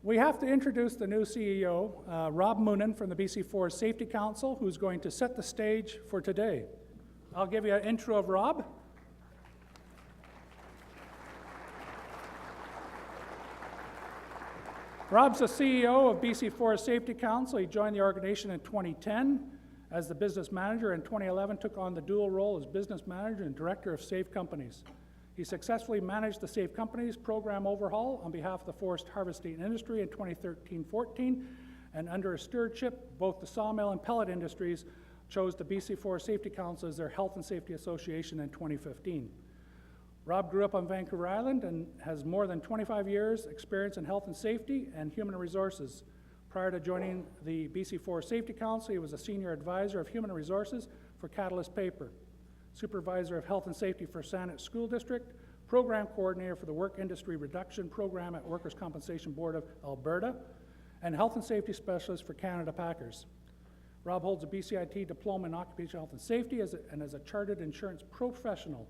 We have to introduce the new CEO, Rob Moonen from the BC Forest Safety Council, who's going to set the stage for today. I'll give you an intro of Rob. Rob's the CEO of BC Forest Safety Council. He joined the organization in 2010 as the business manager. In 2011, took on the dual role as business manager and director of Safe Companies. He successfully managed the Safe Companies program overhaul on behalf of the forest harvesting industry in 2013-14, and under his stewardship, both the sawmill and pellet industries chose the BC Forest Safety Council as their health and safety association in 2015. Rob grew up on Vancouver Island and has more than 25 years experience in health and safety and human resources. Prior to joining the BC Forest Safety Council, he was a senior advisor of human resources for Catalyst Paper, supervisor of health and safety for Saanich School District, program coordinator for the Work Industry Reduction Program at Workers' Compensation Board of Alberta, and health and safety specialist for Canada Packers. Rob holds a BCIT diploma in occupational health and safety and is a chartered insurance professional.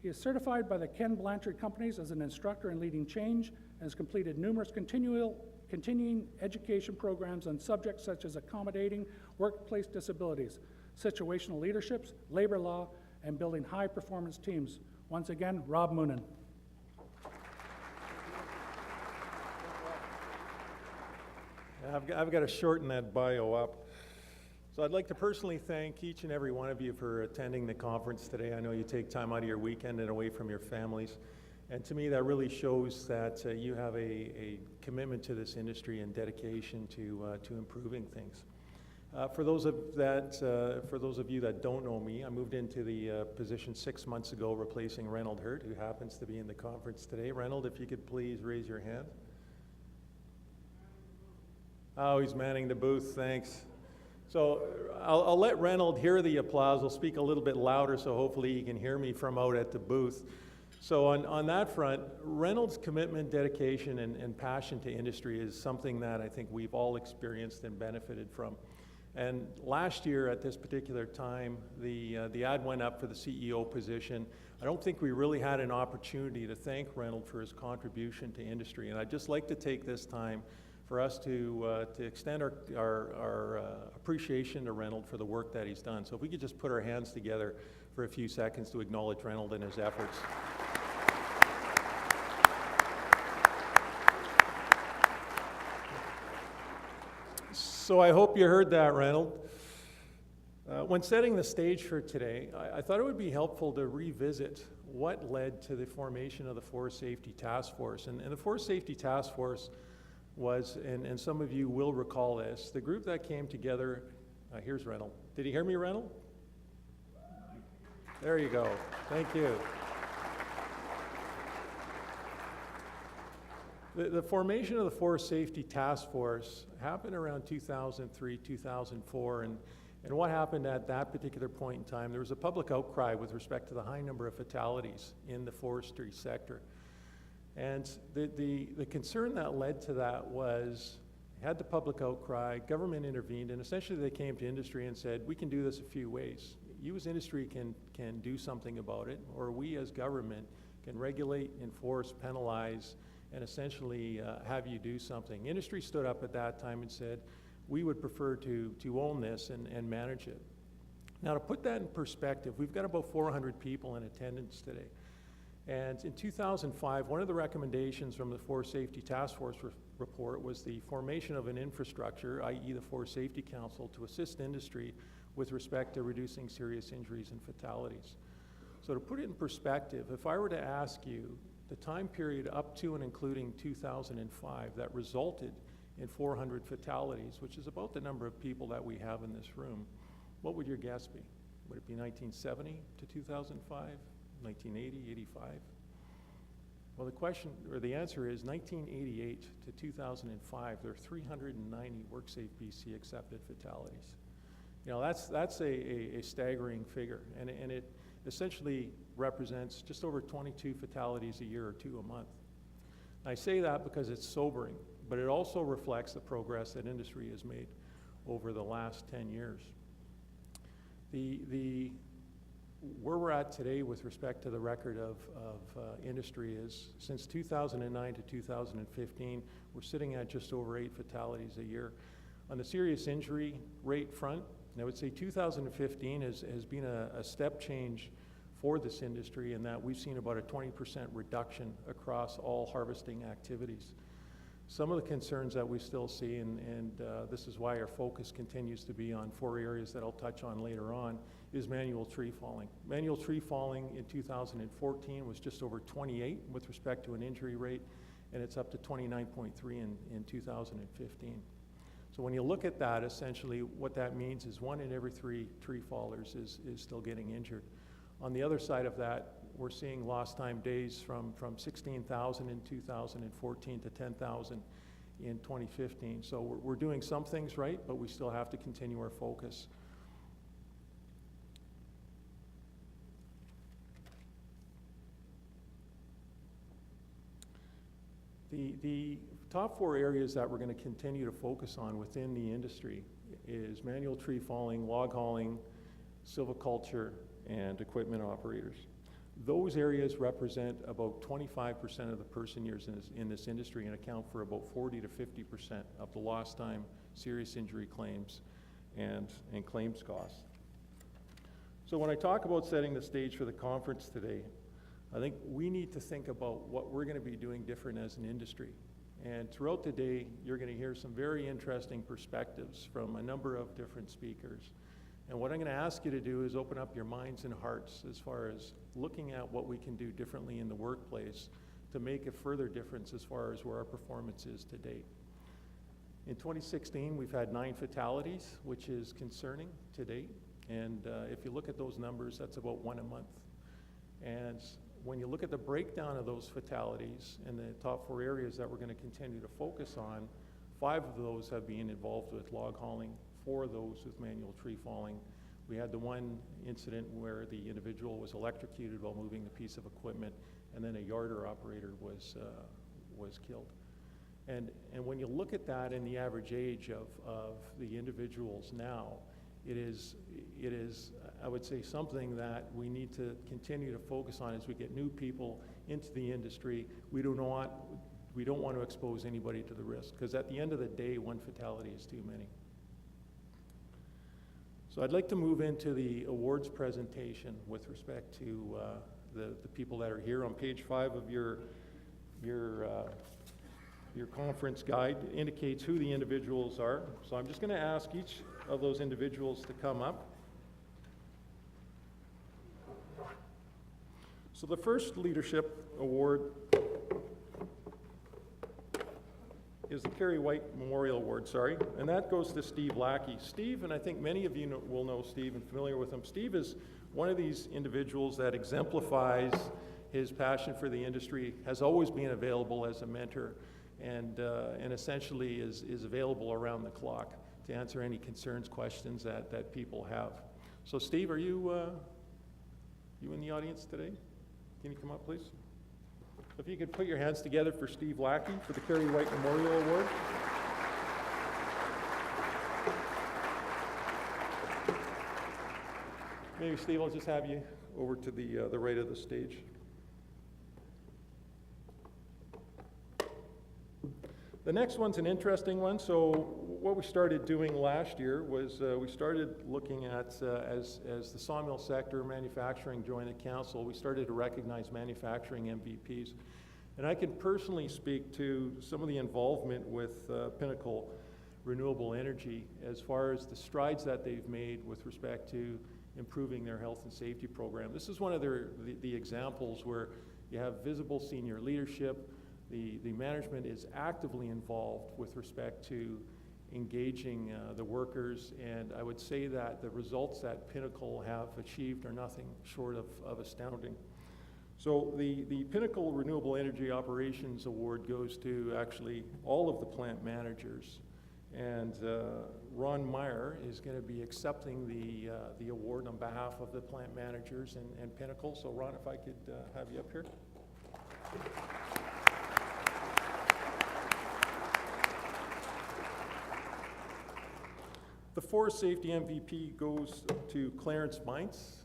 He is certified by the Ken Blanchard Companies as an instructor in leading change and has completed numerous continuing education programs on subjects such as accommodating workplace disabilities, situational leaderships, labor law, and building high-performance teams. Once again, Rob Moonen. I've got to shorten that bio up. So I'd like to personally thank each and every one of you for attending the conference today. I know you take time out of your weekend and away from your families. And to me, that really shows that you have a commitment to this industry and dedication to improving things. For those of you that don't know me, I moved into the position 6 months ago, replacing Reynold Hurt, who happens to be in the conference today. Reynold, if you could please raise your hand. Oh, he's manning the booth, thanks. So I'll let Reynold hear the applause. I'll speak a little bit louder so hopefully he can hear me from out at the booth. So on that front, Reynold's commitment, dedication, and passion to industry is something that I think we've all experienced and benefited from. And last year at this particular time, the ad went up for the CEO position. I don't think we really had an opportunity to thank Reynold for his contribution to industry. And I'd just like to take this time for us to extend our appreciation to Reynold for the work that he's done. So if we could just put our hands together for a few seconds to acknowledge Reynold and his efforts. So I hope you heard that, Reynold. When setting the stage for today, I thought it would be helpful to revisit what led to the formation of the Forest Safety Task Force. And the Forest Safety Task Force was, and some of you will recall this, the group that came together. Here's Reynold. Did he hear me, Reynold? There you go. Thank you. The formation of the Forest Safety Task Force happened around 2003, 2004, and what happened at that particular point in time, there was a public outcry with respect to the high number of fatalities in the forestry sector. And the concern that led to that was, had the public outcry, government intervened, and essentially they came to industry and said, we can do this a few ways. You as industry can do something about it, or we as government can regulate, enforce, penalize, and essentially have you do something. Industry stood up at that time and said, we would prefer to own this and manage it. Now to put that in perspective, we've got about 400 people in attendance today. And in 2005, one of the recommendations from the Forest Safety Task Force report was the formation of an infrastructure, i.e. the Forest Safety Council, to assist industry with respect to reducing serious injuries and fatalities. So to put it in perspective, if I were to ask you the time period up to and including 2005 that resulted in 400 fatalities, which is about the number of people that we have in this room, what would your guess be? Would it be 1970 to 2005? 1980, 85? Well, the answer is 1988 to 2005, there are 390 WorkSafe BC accepted fatalities. You know, that's a staggering figure, and it essentially represents just over 22 fatalities a year or 2 a month. And I say that because it's sobering, but it also reflects the progress that industry has made over the last 10 years. Where we're at today with respect to the record of industry is, since 2009 to 2015, We're sitting at just over 8 fatalities a year. On the serious injury rate front, I would say 2015 has been a step change for this industry in that we've seen about a 20% reduction across all harvesting activities. Some of the concerns that we still see, and this is why our focus continues to be on 4 areas that I'll touch on later on, is manual tree falling. Manual tree falling in 2014 was just over 28 with respect to an injury rate, and it's up to 29.3 in 2015. So when you look at that, essentially what that means is 1 in every 3 tree fallers is still getting injured. On the other side of that, we're seeing lost time days from 16,000 in 2014 to 10,000 in 2015. So we're doing some things right, but we still have to continue our focus. The top 4 areas that we're going to continue to focus on within the industry is manual tree falling, log hauling, silviculture, and equipment operators. Those areas represent about 25% of the person years in this industry and account for about 40 to 50% of the lost time, serious injury claims, and claims costs. So when I talk about setting the stage for the conference today, I think we need to think about what we're going to be doing different as an industry. And throughout the day, you're going to hear some very interesting perspectives from a number of different speakers. And what I'm going to ask you to do is open up your minds and hearts as far as looking at what we can do differently in the workplace to make a further difference as far as where our performance is to date. In 2016, we've had 9 fatalities, which is concerning to date. And if you look at those numbers, that's about 1 a month. And when you look at the breakdown of those fatalities and the top 4 areas that we're going to continue to focus on, 5 of those have been involved with log hauling, 4 of those with manual tree falling. We had the one incident where the individual was electrocuted while moving a piece of equipment, and then a yarder operator was killed. And when you look at that in the average age of the individuals now, it is, I would say, something that we need to continue to focus on as we get new people into the industry. We don't want to expose anybody to the risk, because at the end of the day, 1 fatality is too many. So I'd like to move into the awards presentation with respect to the people that are here. On page 5 of your conference guide indicates who the individuals are. So I'm just going to ask each of those individuals to come up. So the first leadership award is the Kerry White Memorial Award, and that goes to Steve Lackey. Steve, and I think many of you will know Steve and familiar with him. Steve is one of these individuals that exemplifies his passion for the industry, has always been available as a mentor, and essentially is available around the clock to answer any concerns, questions that people have. So Steve, are you in the audience today? Can you come up, please? If you could put your hands together for Steve Lackey for the Kerry White Memorial Award. Maybe Steve, I'll just have you over to the right of the stage. The next one's an interesting one. So what we started doing last year was we started looking at, as the sawmill sector, manufacturing joined the council, we started to recognize manufacturing MVPs. And I can personally speak to some of the involvement with Pinnacle Renewable Energy as far as the strides that they've made with respect to improving their health and safety program. This is one of the examples where you have visible senior leadership. The management is actively involved with respect to engaging the workers, and I would say that the results that Pinnacle have achieved are nothing short of astounding. So the Pinnacle Renewable Energy Operations Award goes to actually all of the plant managers, and Ron Meyer is going to be accepting the award on behalf of the plant managers and Pinnacle. So Ron, if I could have you up here. The Forest Safety MVP goes to Clarence Mintz.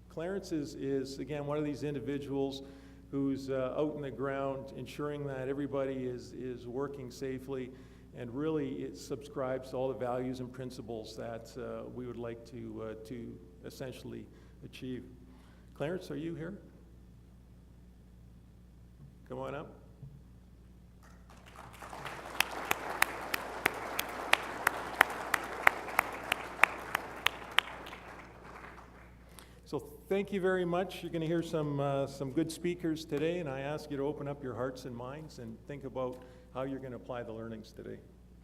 Clarence is again, one of these individuals who's out in the ground ensuring that everybody is working safely, and really it subscribes to all the values and principles that we would like to essentially achieve. Clarence, are you here? Come on up. So thank you very much. You're going to hear some good speakers today, and I ask you to open up your hearts and minds and think about how you're going to apply the learnings today.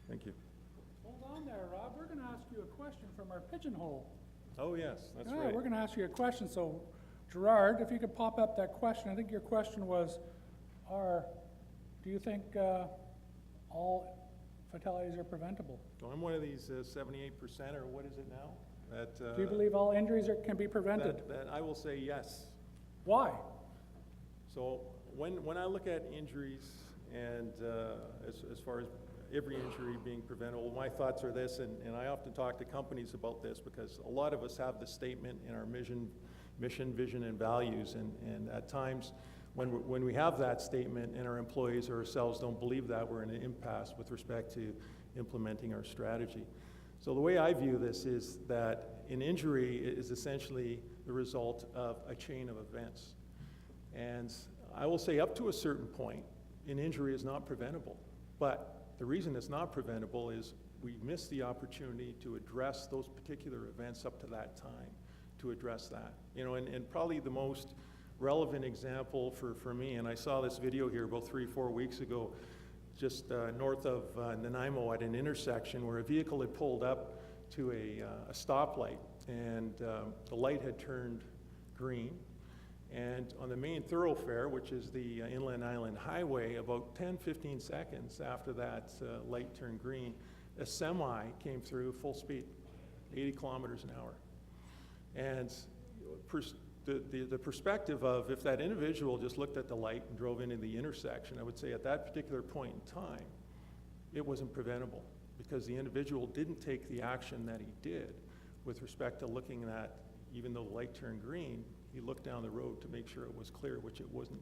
Thank you. Hold on there, Rob. We're going to ask you a question from our pigeonhole. Oh yes, that's Yeah, right. we're going to ask you a question. So, Gerard, if you could pop up that question. I think your question was, do you think all fatalities are preventable? So I'm one of these 78%, or what is it now? That, Do you believe all injuries can be prevented? that I will say yes. Why? So when I look at injuries and as far as every injury being preventable, my thoughts are this, and I often talk to companies about this because a lot of us have the statement in our mission, vision, and values, and at times when we have that statement and our employees or ourselves don't believe that, we're in an impasse with respect to implementing our strategy. So the way I view this is that an injury is essentially the result of a chain of events. And I will say up to a certain point, an injury is not preventable. But the reason it's not preventable is we miss the opportunity to address those particular events up to that time, to address that. You know, and probably the most relevant example for me, and I saw this video here about 3-4 weeks ago, just north of Nanaimo at an intersection where a vehicle had pulled up to a stoplight, and the light had turned green. And on the main thoroughfare, which is the Inland Island Highway, about 10-15 seconds after that light turned green, a semi came through full speed, 80 kilometers an hour. And the perspective of if that individual just looked at the light and drove into the intersection, I would say at that particular point in time, it wasn't preventable because the individual didn't take the action that he did with respect to looking at, even though the light turned green, he looked down the road to make sure it was clear, which it wasn't.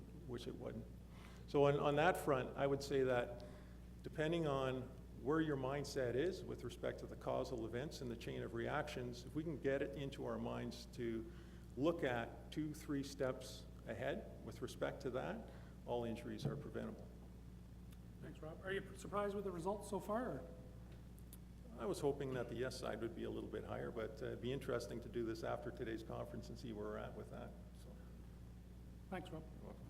So on that front, I would say that depending on where your mindset is with respect to the causal events and the chain of reactions, if we can get it into our minds to look at 2-3 steps ahead with respect to that, all injuries are preventable. Thanks, Rob. Are you surprised with the results so far? Or? I was hoping that the yes side would be a little bit higher, but it'd be interesting to do this after today's conference and see where we're at with that. So. Thanks, Rob. You're welcome.